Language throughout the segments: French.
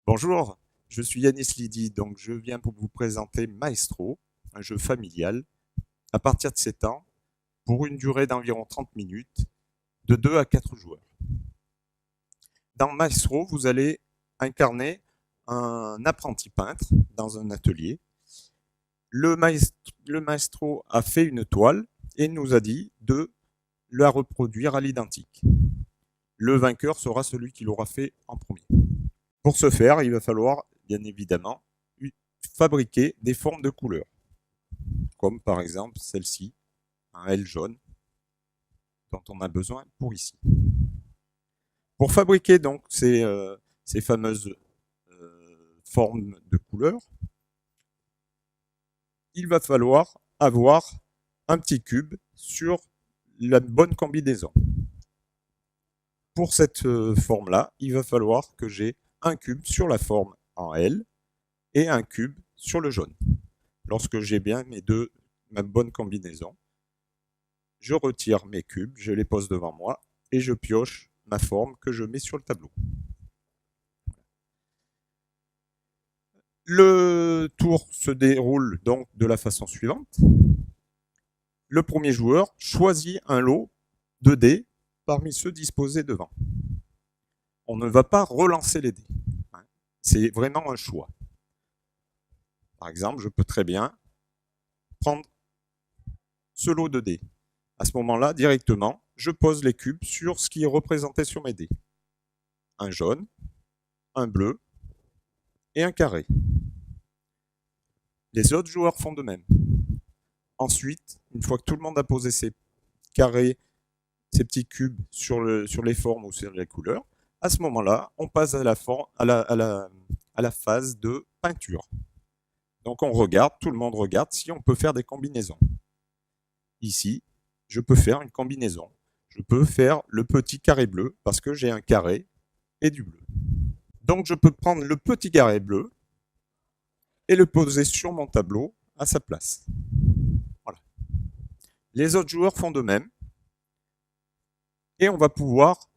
Bonjour, je suis Yanis Lydie, donc je viens pour vous présenter Maestro, un jeu familial à partir de 7 ans pour une durée d'environ 30 minutes de 2 à 4 joueurs. Dans Maestro, vous allez incarner un apprenti peintre dans un atelier. Le maestro a fait une toile et nous a dit de la reproduire à l'identique. Le vainqueur sera celui qui l'aura fait en premier. Pour ce faire, il va falloir, bien évidemment, fabriquer des formes de couleurs, comme par exemple celle-ci, un L jaune, dont on a besoin pour ici. Pour fabriquer donc ces fameuses formes de couleurs, il va falloir avoir un petit cube sur la bonne combinaison. Pour cette forme-là, il va falloir que j'ai un cube sur la forme en L et un cube sur le jaune. Lorsque j'ai bien ma bonne combinaison, je retire mes cubes, je les pose devant moi et je pioche ma forme que je mets sur le tableau. Le tour se déroule donc de la façon suivante. Le premier joueur choisit un lot de dés parmi ceux disposés devant. On ne va pas relancer les dés. C'est vraiment un choix. Par exemple, je peux très bien prendre ce lot de dés. À ce moment-là, directement, je pose les cubes sur ce qui est représenté sur mes dés. Un jaune, un bleu et un carré. Les autres joueurs font de même. Ensuite, une fois que tout le monde a posé ses carrés, ces petits cubes sur les formes ou sur les couleurs, à ce moment-là, on passe à la phase de peinture. Donc on regarde, tout le monde regarde si on peut faire des combinaisons. Ici, je peux faire une combinaison. Je peux faire le petit carré bleu parce que j'ai un carré et du bleu. Donc je peux prendre le petit carré bleu et le poser sur mon tableau à sa place. Voilà. Les autres joueurs font de même. Et on va pouvoir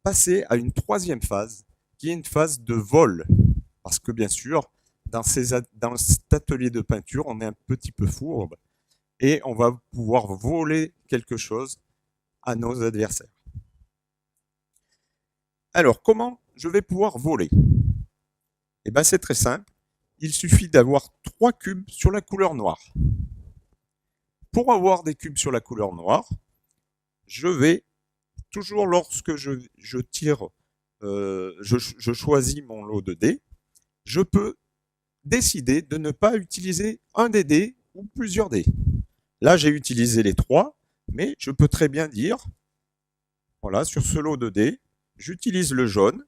passer à une troisième phase, qui est une phase de vol. Parce que bien sûr, dans cet atelier de peinture, on est un petit peu fourbe et on va pouvoir voler quelque chose à nos adversaires. Alors, comment je vais pouvoir voler? Eh bien, c'est très simple. Il suffit d'avoir 3 cubes sur la couleur noire. Pour avoir des cubes sur la couleur noire, je vais toujours lorsque je tire, je choisis mon lot de dés, je peux décider de ne pas utiliser un des dés ou plusieurs dés. Là, j'ai utilisé les 3, mais je peux très bien dire, voilà, sur ce lot de dés, j'utilise le jaune,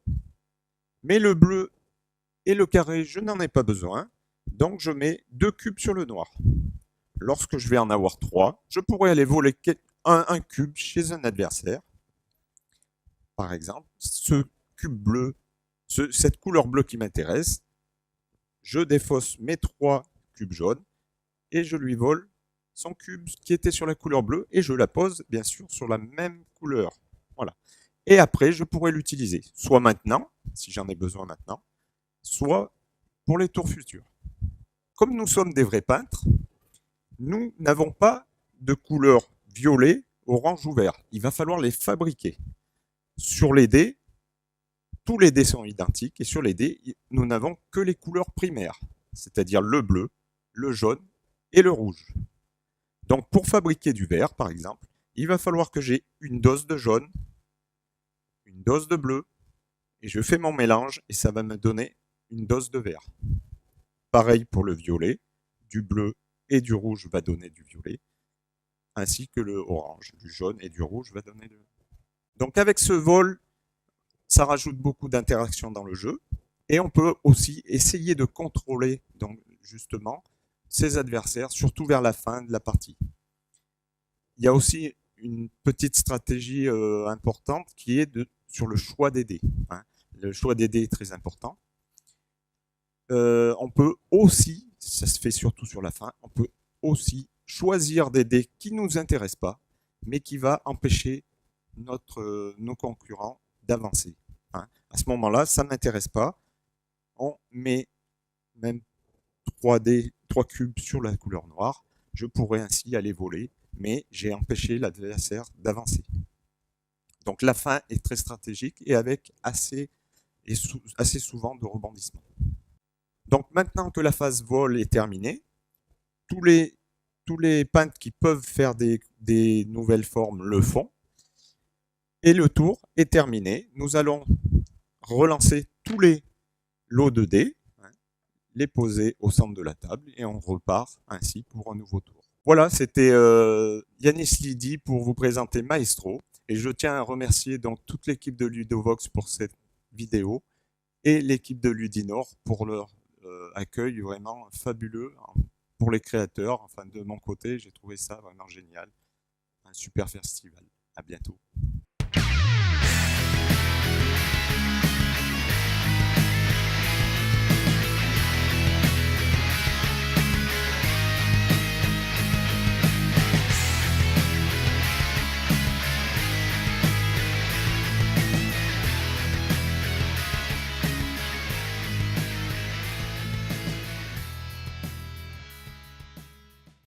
mais le bleu et le carré, je n'en ai pas besoin, donc je mets 2 cubes sur le noir. Lorsque je vais en avoir 3, je pourrais aller voler un cube chez un adversaire. Par exemple, ce cube bleu, cette couleur bleue qui m'intéresse, je défausse mes 3 cubes jaunes et je lui vole son cube qui était sur la couleur bleue et je la pose bien sûr sur la même couleur. Voilà. Et après, je pourrais l'utiliser, soit maintenant, si j'en ai besoin maintenant, soit pour les tours futurs. Comme nous sommes des vrais peintres, nous n'avons pas de couleur violet, orange ou vert. Il va falloir les fabriquer. Sur les dés, tous les dés sont identiques et sur les dés, nous n'avons que les couleurs primaires, c'est-à-dire le bleu, le jaune et le rouge. Donc pour fabriquer du vert, par exemple, il va falloir que j'ai une dose de jaune, une dose de bleu, et je fais mon mélange et ça va me donner une dose de vert. Pareil pour le violet, du bleu et du rouge va donner du violet, ainsi que le orange, du jaune et du rouge va donner de... Donc avec ce vol, ça rajoute beaucoup d'interactions dans le jeu, et on peut aussi essayer de contrôler donc justement ses adversaires, surtout vers la fin de la partie. Il y a aussi une petite stratégie importante qui est sur le choix des dés. Le choix des dés est très important. On peut aussi, ça se fait surtout sur la fin, on peut aussi choisir des dés qui ne nous intéressent pas, mais qui va empêcher nos concurrents d'avancer. À ce moment-là, ça ne m'intéresse pas. on met même 3 cubes sur la couleur noire, je pourrais ainsi aller voler, mais j'ai empêché l'adversaire d'avancer. Donc la fin est très stratégique et avec assez souvent de rebondissements. Donc maintenant que la phase vol est terminée, tous les peintres qui peuvent faire des nouvelles formes le font. Et le tour est terminé. Nous allons relancer tous les lots de dés, les poser au centre de la table et on repart ainsi pour un nouveau tour. Voilà, c'était Yanis Lidi pour vous présenter Maestro. Et je tiens à remercier donc toute l'équipe de Ludovox pour cette vidéo et l'équipe de Ludinor pour leur accueil vraiment fabuleux pour les créateurs. Enfin, de mon côté, j'ai trouvé ça vraiment génial. Un super festival. À bientôt.